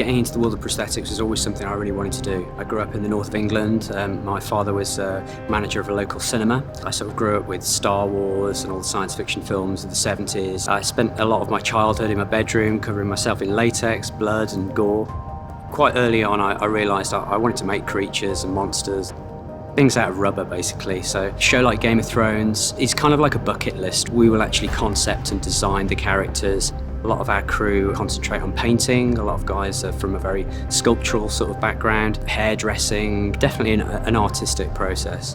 Getting into the world of prosthetics was always something I really wanted to do. I grew up in the north of England. My father was manager of a local cinema. I sort of grew up with Star Wars and all the science fiction films of the 70s. I spent a lot of my childhood in my bedroom covering myself in latex, blood and gore. Quite early on I realised I wanted to make creatures and monsters. Things out of rubber, basically. So a show like Game of Thrones is kind of like a bucket list. We will actually concept and design the characters. A lot of our crew concentrate on painting. A lot of guys are from a very sculptural sort of background, hairdressing, definitely an artistic process.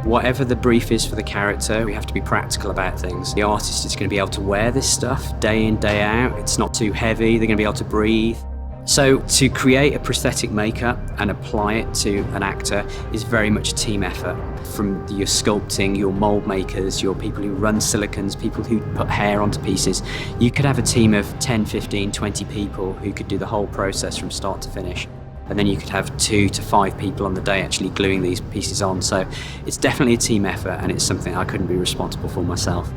Whatever the brief is for the character, we have to be practical about things. The artist is going to be able to wear this stuff day in, day out. It's not too heavy, they're going to be able to breathe. So to create a prosthetic makeup and apply it to an actor is very much a team effort. From your sculpting, your mold makers, your people who run silicons, people who put hair onto pieces. You could have a team of 10, 15, 20 people who could do the whole process from start to finish. And then you could have 2 to 5 people on the day actually gluing these pieces on. So it's definitely a team effort, and it's something I couldn't be responsible for myself.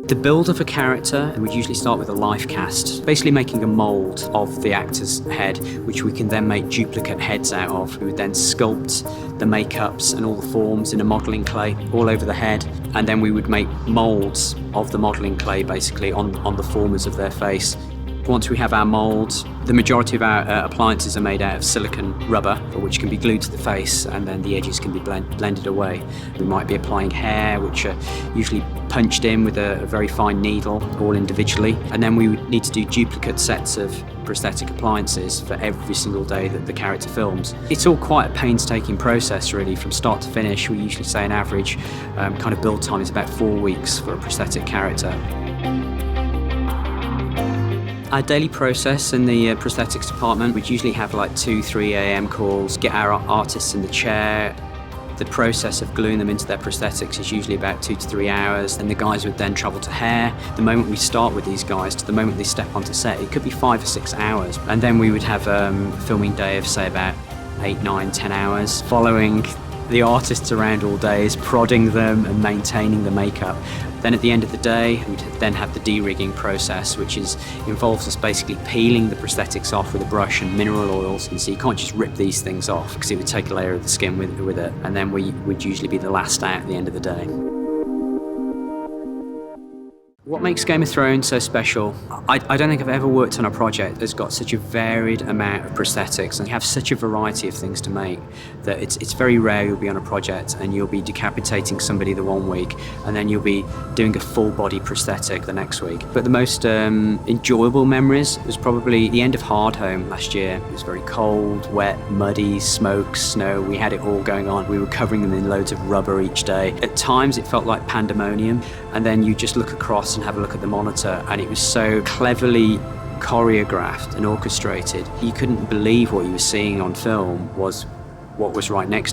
The build of a character would usually start with a life cast, basically making a mould of the actor's head, which we can then make duplicate heads out of. We would then sculpt the makeups and all the forms in a modelling clay all over the head, and then we would make moulds of the modelling clay basically on the formers of their face. Once we have our moulds, the majority of our appliances are made out of silicone rubber, which can be glued to the face, and then the edges can be blended away. We might be applying hair, which are usually punched in with a very fine needle, all individually. And then we would need to do duplicate sets of prosthetic appliances for every single day that the character films. It's all quite a painstaking process, really, from start to finish. We usually say an average kind of build time is about 4 weeks for a prosthetic character. Our daily process in the prosthetics department, we'd usually have like 2-3 a.m. calls, get our artists in the chair. The process of gluing them into their prosthetics is usually about 2 to 3 hours, and the guys would then travel to hair. The moment we start with these guys to the moment they step onto set, it could be 5 or 6 hours. And then we would have a filming day of say about 8, 9, 10 hours, following the artists around all days, prodding them and maintaining the makeup. Then at the end of the day, we'd then have the de-rigging process, which involves us basically peeling the prosthetics off with a brush and mineral oils. And so you can't just rip these things off because it would take a layer of the skin with it. And then we would usually be the last out at the end of the day. What makes Game of Thrones so special? I don't think I've ever worked on a project that's got such a varied amount of prosthetics and have such a variety of things to make that it's very rare you'll be on a project and you'll be decapitating somebody the one week and then you'll be doing a full body prosthetic the next week. But the most enjoyable memories was probably the end of Hard Home last year. It was very cold, wet, muddy, smoke, snow. We had it all going on. We were covering them in loads of rubber each day. At times it felt like pandemonium, and then you just look across and have a look at the monitor, and it was so cleverly choreographed and orchestrated. You couldn't believe what you were seeing on film was what was right next to you.